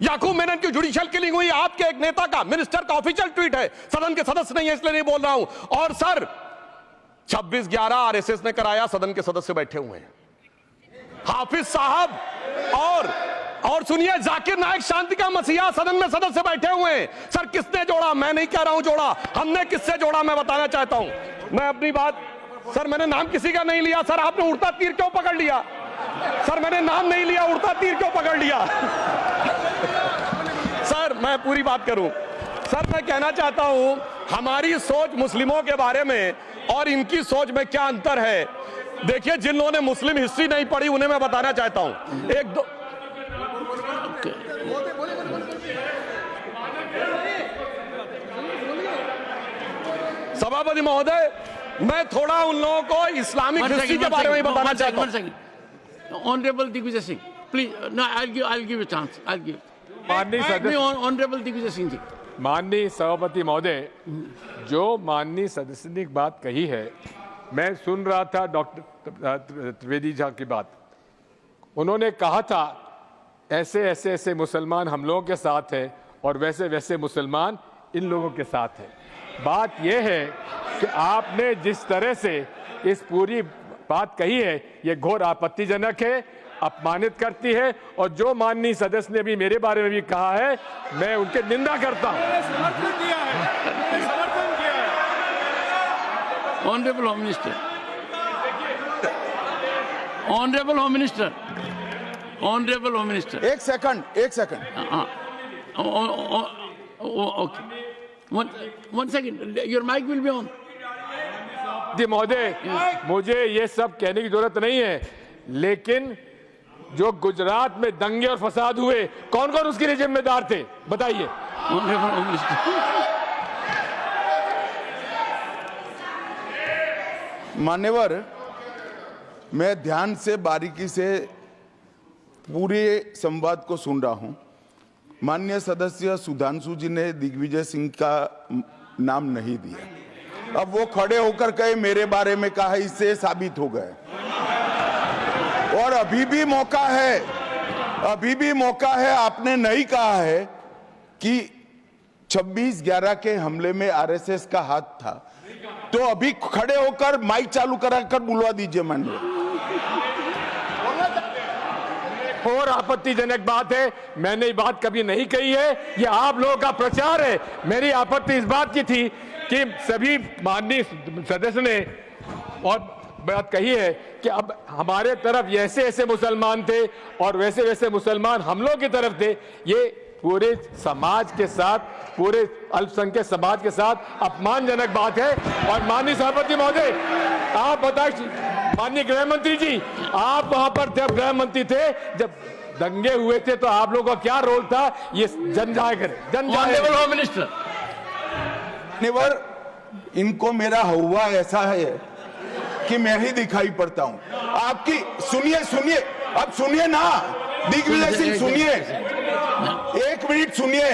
याकूब मेनन की जुडिशियल किलिंग हुई, आपके एक नेता का, मिनिस्टर का ऑफिशियल ट्वीट है, सदन के सदस्य नहीं है इसलिए नहीं बोल रहा हूं। और सर 26/11 आरएसएस ने कराया, सदन के सदस्य बैठे हुए हैं। हाफिज साहब और सुनिए, जाकिर नाइक शांति का मसीहा सदन में सदस्य बैठे हुए हैं। सर किसने जोड़ा? मैं नहीं कह रहा हूं जोड़ा, हमने किससे जोड़ा मैं बताना चाहता हूं। मैं अपनी बात, सर मैंने नाम किसी का नहीं लिया। सर आपने उड़ता तीर क्यों पकड़ लिया? सर मैंने नाम नहीं लिया, उड़ता तीर क्यों पकड़ लिया? सर मैं पूरी बात करूं। सर मैं कहना चाहता हूं हमारी सोच मुस्लिमों के बारे में और इनकी सोच में क्या अंतर है। देखिए, जिन लोगों ने मुस्लिम हिस्ट्री नहीं पढ़ी उन्हें मैं बताना चाहता हूं। एक दो सभापति महोदय, मैं थोड़ा उन लोगों को इस्लामिक हिस्ट्री के बारे में बताना चाहता हूं। Honorable Digvijay Singh, please. No, I'll give a chance. I'll give. माननीय सदस्य, Honorable Digvijay Singh जी. माननीय सभापति महोदय, जो माननीय सदस्य ने बात कही है, मैं सुन रहा था डॉक्टर त्रिवेदी जी की बात। उन्होंने कहा था ऐसे मुसलमान हम लोगों के साथ है और वैसे मुसलमान इन लोगों के साथ है। बात यह है कि आपने जिस तरह से इस पूरी बात कही है, ये घोर आपत्तिजनक है, अपमानित करती है। और जो माननीय सदस्य ने भी मेरे बारे में भी कहा है, मैं उनके निंदा करता हूं। Honorable Home Minister. Honorable Home Minister. Honorable Home Minister. एक second. Okay. One second. Your mic will be on. जी महोदय, मुझे ये सब कहने की जरूरत नहीं है, लेकिन जो गुजरात में दंगे और फसाद हुए, कौन कौन उसके लिए जिम्मेदार थे बताइए। Honorable Home Minister. मान्यवर, मैं ध्यान से बारीकी से पूरे संवाद को सुन रहा हूं। माननीय सदस्य सुधांशु जी ने दिग्विजय सिंह का नाम नहीं दिया। अब वो खड़े होकर कहे मेरे बारे में कहा, इससे साबित हो गए। और अभी भी मौका है। आपने नहीं कहा है कि 26/11 के हमले में आरएसएस का हाथ था, तो अभी खड़े होकर माइक चालू कराकर बुलवा दीजिए। माननीय, और आपत्तिजनक बात है, मैंने ये बात कभी नहीं कही है, ये आप लोगों का प्रचार है। मेरी आपत्ति इस बात की थी कि सभी माननीय सदस्य ने और बात कही है कि अब हमारे तरफ ऐसे मुसलमान थे और वैसे मुसलमान हम लोग की तरफ थे। ये पूरे समाज के साथ, पूरे अल्पसंख्यक समाज के साथ अपमानजनक बात है। और माननीय सभापति महोदय, आप बताइए, माननीय गृह मंत्री जी, आप वहां पर थे, गृह मंत्री थे, जब दंगे हुए थे तो आप लोगों का क्या रोल था, ये जन जाहिर होम मिनिस्टर। निवर, इनको मेरा हुआ ऐसा है कि मैं ही दिखाई पड़ता हूं। आपकी सुनिए, अब सुनिए ना दिग्विजय सिंह, सुनिए, 1 मिनट सुनिए।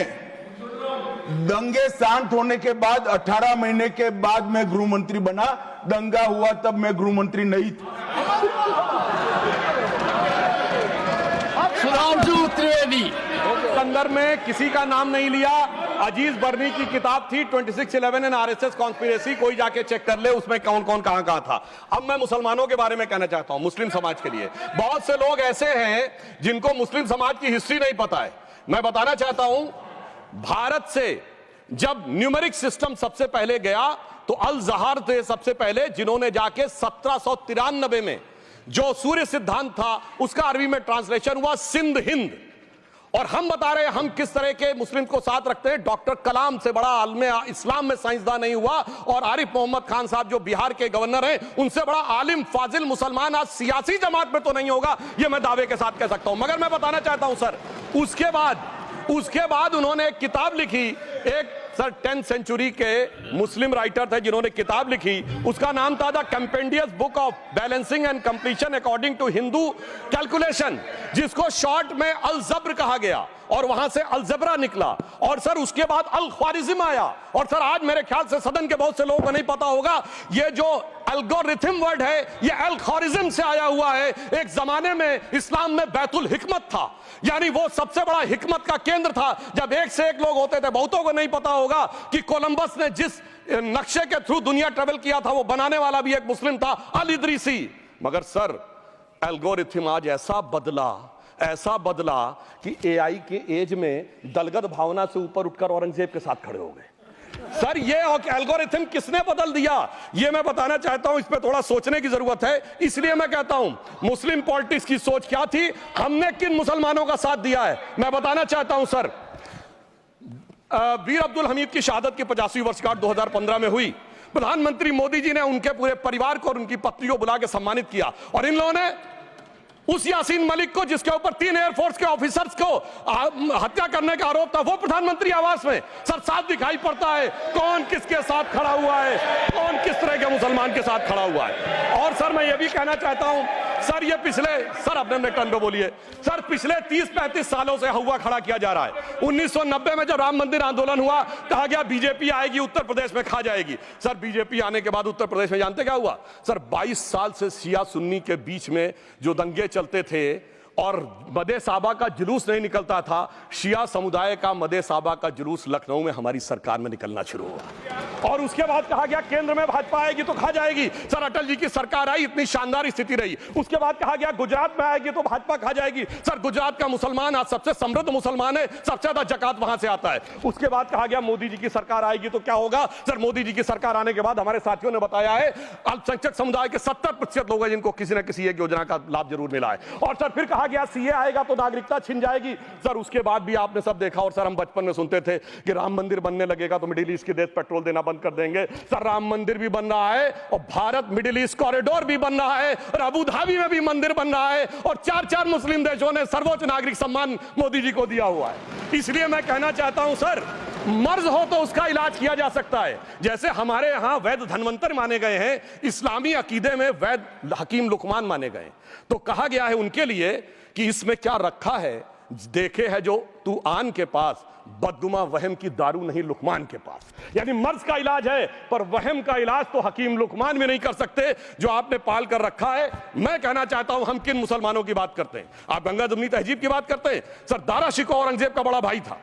दंगे शांत होने के बाद 18 महीने के बाद मैं गृह मंत्री बना। दंगा हुआ तब मैं गृह मंत्री नहीं था। सुधांशु त्रिवेदी, संदर्भ में किसी का नाम नहीं लिया। अजीज बर्नी की किताब थी 2611 एंड आरएसएस कॉन्स्पिरेसी, कोई जाके चेक कर ले उसमें कौन कौन कहां कहां था। अब मैं मुसलमानों के बारे में कहना चाहता हूं, मुस्लिम समाज के लिए। बहुत से लोग ऐसे हैं जिनको मुस्लिम समाज की हिस्ट्री नहीं पता है। मैं बताना चाहता हूं, भारत से जब न्यूमेरिक सिस्टम सबसे पहले गया तो अल जहार थे सबसे पहले, जिन्होंने जाके 1793 में जो सूर्य सिद्धांत था उसका अरबी में ट्रांसलेशन हुआ सिंध हिंद। और हम बता रहे हैं हम किस तरह के मुस्लिम को साथ रखते हैं। डॉक्टर कलाम से बड़ा आलिम इस्लाम में साइंसदान नहीं हुआ, और आरिफ मोहम्मद खान साहब जो बिहार के गवर्नर हैं उनसे बड़ा आलिम फाजिल मुसलमान आज सियासी जमात में तो नहीं होगा, यह मैं दावे के साथ कह सकता हूं। मगर मैं बताना चाहता हूं सर, उसके बाद उन्होंने एक किताब लिखी, एक सर 10th सेंचुरी के मुस्लिम राइटर थे जिन्होंने किताब लिखी, उसका नाम था the compendious book of balancing and completion according to Hindu calculation, जिसको शॉर्ट में अल जब्र कहा गया, और वहां से अलजबरा निकला। और सर उसके बाद अल ख्वारिज्म आया। और सर आज मेरे ख्याल से सदन के बहुत से लोगों को नहीं पता होगा, ये जो एल्गोरिथम वर्ड है ये अल ख्वारिज्म से आया हुआ है। एक जमाने में इस्लाम में बैतुल हिकमत था, यानी वो सबसे बड़ा हिकमत का केंद्र था। जब एक से एक लोग होते थे, बहुतों को नहीं पता होगा कि कोलंबस ने जिस नक्शे के थ्रू दुनिया ट्रेवल किया था वो बनाने वाला भी एक मुस्लिम था, अल इदरीसी। मगर सर एल्गोरिथम आज ऐसा बदला कि एआई के एज में दलगत भावना से ऊपर उठकर औरंगजेब के साथ खड़े हो गए। सर ये एल्गोरिथम किसने बदल दिया, ये मैं बताना चाहता हूं। इस पे थोड़ा सोचने की जरूरत है। इसलिए मैं कहता हूं मुस्लिम पॉलिटिक्स की सोच क्या थी, हमने किन मुसलमानों का साथ दिया है, मैं बताना चाहता हूं सर। वीर अब्दुल हमीद की शहादत की 50वीं वर्षगांठ 2015 में हुई। प्रधानमंत्री मोदी जी ने उनके पूरे परिवार को और उनकी पत्नी को बुला के सम्मानित किया, और इन लोगों ने उस यासीन मलिक को, जिसके ऊपर 3 एयरफोर्स के ऑफिसर्स को हत्या करने का आरोप था, वो प्रधानमंत्री आवास में। सर साफ दिखाई पड़ता है कौन किसके साथ खड़ा हुआ है, कौन किस तरह के मुसलमान के साथ खड़ा हुआ है। और सर मैं ये भी कहना चाहता हूं सर, ये सर अपने टर्न पे बोलिए सर, पिछले 30-35 सालों से हुआ खड़ा किया जा रहा है। 1990 में जब राम मंदिर आंदोलन हुआ, कहा गया बीजेपी आएगी उत्तर प्रदेश में खा जाएगी। सर बीजेपी आने के बाद उत्तर प्रदेश में जानते क्या हुआ सर, 22 साल से शिया सुन्नी के बीच में जो दंगे चलते थे और मदे साबा का जुलूस नहीं निकलता था, शिया समुदाय का मदे साबा का जुलूस लखनऊ में हमारी सरकार में निकलना शुरू हुआ। और उसके बाद कहा गया केंद्र में भाजपा आएगी तो खा जाएगी। सर अटल जी की सरकार आई, इतनी शानदार स्थिति रही। उसके बाद कहा गया गुजरात में आएगी तो भाजपा खा जाएगी। सर गुजरात का मुसलमान आज सबसे समृद्ध मुसलमान है, सबसे ज्यादा जकात वहां से आता है। उसके बाद कहा गया मोदी जी की सरकार आएगी तो क्या होगा। सर मोदी जी की सरकार आने के बाद हमारे साथियों ने बताया है अल्पसंख्यक समुदाय के 70% लोग हैं जिनको किसी न किसी एक योजना का लाभ जरूर मिला है। और सर फिर कहा गया सीए आएगा तो नागरिकता छिन जाएगी। सर उसके बाद भी आपने सब देखा, और सर हम बचपन में सुनते थे कि राम मंदिर बनने लगेगा तो मिडिल ईस्ट के देश पेट्रोल देना बंद कर देंगे। सर राम मंदिर भी बन रहा है, और भारत मिडिल ईस्ट कॉरिडोर भी बन रहा है, और अबू धाबी में भी मंदिर बन रहा है, और 4 मुस्लिम देशों ने सर्वोच्च नागरिक सम्मान मोदी जी को दिया हुआ है। इसलिए मैं कहना चाहता हूं सर, मर्ज हो तो उसका इलाज किया जा सकता है। जैसे हमारे यहां वैद धन्वंतर माने गए हैं, इस्लामी अकीदे में वैद हकीम लुकमान माने गए, तो कहा गया है उनके लिए कि इसमें क्या रखा है, देखे है जो तू आन के पास, बदगुमा वहम की दारू नहीं लुकमान के पास। यानी मर्ज का इलाज है, पर वहम का इलाज तो हकीम लुकमान भी नहीं कर सकते जो आपने पाल कर रखा है। मैं कहना चाहता हूं हम किन मुसलमानों की बात करते हैं। आप गंगा जमुनी तहजीब की बात करते हैं। सर दारा शिकोह औरंगजेब का बड़ा भाई था,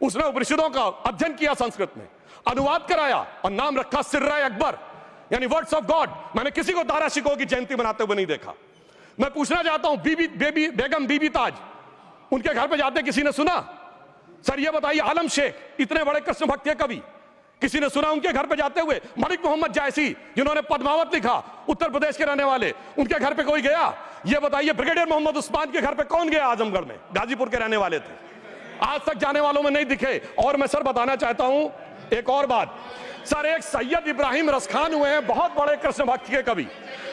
उसने उपनिषदों का अध्ययन किया, संस्कृत में अनुवाद कराया और नाम रखा सिर्रा अकबर, यानी वर्ड्स ऑफ गॉड। मैंने किसी को दारा शिकोह की जयंती मनाते हुए नहीं देखा। मैं पूछना चाहता हूं बेगम बीबी ताज, उनके घर पे जाते किसी ने सुना? सर ये बताइए, आलम शेख इतने बड़े कृष्ण भक्त के कवि, किसी ने सुना उनके घर पे जाते हुए? मलिक मोहम्मद जायसी जिन्होंने पद्मावत लिखा, उत्तर प्रदेश के रहने वाले, उनके घर पे कोई गया? ये बताइए ब्रिगेडियर मोहम्मद उस्मान के घर पे कौन गया? आजमगढ़ में, गाजीपुर के रहने वाले थे, आज तक जाने वालों में नहीं दिखे। और मैं सर बताना चाहता हूं एक और बात, सर एक सैयद इब्राहिम रसखान हुए हैं, बहुत बड़े कृष्ण भक्त के कवि।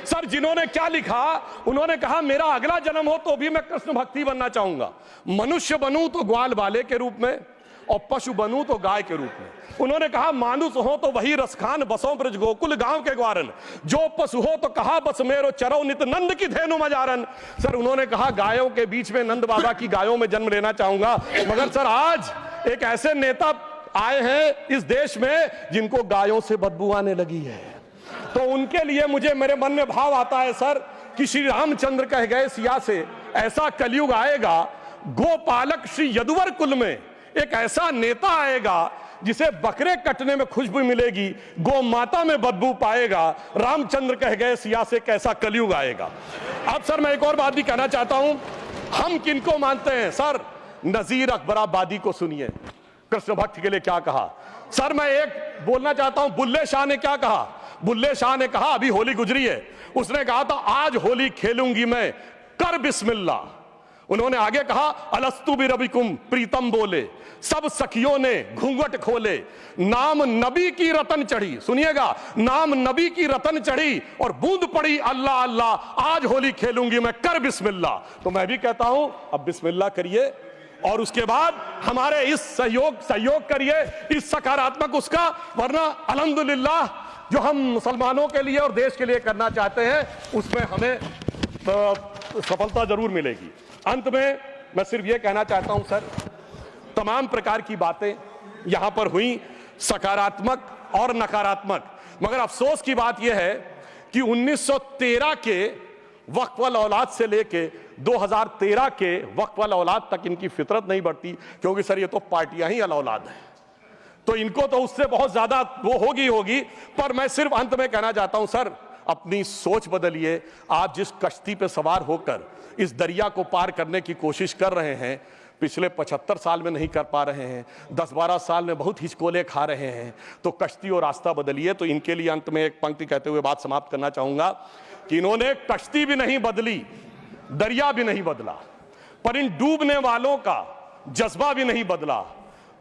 सर जिन्होंने क्या लिखा, उन्होंने कहा मेरा अगला जन्म हो तो भी मैं कृष्ण भक्ति बनना चाहूंगा, मनुष्य बनूं तो ग्वाल बाले के रूप में, और पशु बनूं तो गाय के रूप में। उन्होंने कहा मानुष हो तो वही रसखान, बसों ब्रज गोकुल गांव के ग्वारन, जो पशु हो तो कहा बस मेरो चरो नित नंद की धेनु मजारन। सर उन्होंने कहा गायों के बीच में नंद बाबा की गायों में जन्म लेना चाहूंगा। मगर सर आज एक ऐसे नेता आए हैं इस देश में जिनको गायों से बदबू आने लगी है, तो उनके लिए मुझे मेरे मन में भाव आता है सर कि श्री रामचंद्र कह गए सिया से, ऐसा कलयुग आएगा गोपालक श्री यदुवर कुल में एक ऐसा नेता आएगा जिसे बकरे कटने में खुशबू मिलेगी, गौ माता में बदबू पाएगा। रामचंद्र कह गए सिया से कैसा कलयुग आएगा। अब सर मैं एक और बात भी कहना चाहता हूं, हम किनको मानते हैं सर? नजीर अकबराबादी को सुनिए, कृष्ण भक्त के लिए क्या कहा। सर मैं एक बोलना चाहता हूं, बुल्ले शाह ने क्या कहा? बुल्ले शाह ने कहा, अभी होली गुजरी है, उसने कहा था आज होली खेलूंगी मैं, कर बिस्मिल्लाह। उन्होंने आगे कहा, अलस्तु बिरबिकुम प्रीतम बोले, सब सखियों ने घूंघट खोले, नाम नबी की रतन चढ़ी, सुनिएगा, नाम नबी की रतन चढ़ी और बूंद पड़ी अल्लाह अल्लाह, आज होली खेलूंगी मैं, कर बिस्मिल्लाह। तो मैं भी कहता हूं अब बिस्मिल्लाह करिए और उसके बाद हमारे इस सहयोग करिए, इस सकारात्मक उसका, वरना अल्हम्दुलिल्लाह जो हम मुसलमानों के लिए और देश के लिए करना चाहते हैं उसमें हमें सफलता जरूर मिलेगी। अंत में मैं सिर्फ यह कहना चाहता हूं सर, तमाम प्रकार की बातें यहां पर हुई, सकारात्मक और नकारात्मक, मगर अफसोस की बात यह है कि 1913 के वक्फ वाल औलाद से लेके 2013 के वक्फ वाल औलाद तक इनकी फितरत नहीं बढ़ती, क्योंकि सर ये तो पार्टियां ही अल औलाद हैं, तो इनको तो उससे बहुत ज्यादा वो होगी। पर मैं सिर्फ अंत में कहना चाहता हूं सर, अपनी सोच बदलिए। आप जिस कश्ती पे सवार होकर इस दरिया को पार करने की कोशिश कर रहे हैं, पिछले 75 साल में नहीं कर पा रहे हैं, 10-12 साल में बहुत हिचकोले खा रहे हैं, तो कश्ती और रास्ता बदलिए। तो इनके लिए अंत में एक पंक्ति कहते हुए बात समाप्त करना चाहूंगा कि इन्होंने कश्ती भी नहीं बदली, दरिया भी नहीं बदला, पर इन डूबने वालों का जज्बा भी नहीं बदला,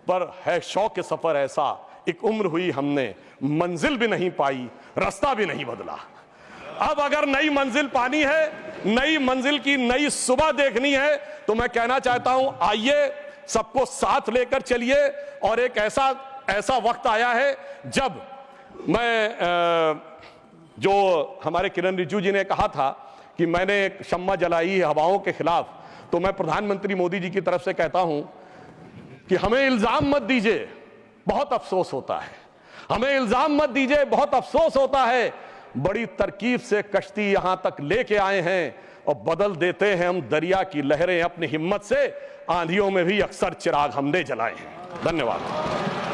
पर है शौक सफर ऐसा, एक उम्र हुई हमने, मंजिल भी नहीं पाई, रास्ता भी नहीं बदला। अब अगर नई मंजिल पानी है, नई मंजिल की नई सुबह देखनी है, तो मैं कहना चाहता हूं आइए सबको साथ लेकर चलिए। और एक ऐसा वक्त आया है जब मैं जो हमारे किरण रिजिजू जी ने कहा था कि मैंने एक शम्मा जलाई हवाओं के खिलाफ, तो मैं प्रधानमंत्री मोदी जी की तरफ से कहता हूं कि हमें इल्जाम मत दीजिए, बहुत अफसोस होता है, हमें इल्जाम मत दीजिए, बहुत अफसोस होता है। बड़ी तरकीब से कश्ती यहां तक लेके आए हैं और बदल देते हैं हम दरिया की लहरें अपनी हिम्मत से, आंधियों में भी अक्सर चिराग हमने जलाए हैं। धन्यवाद।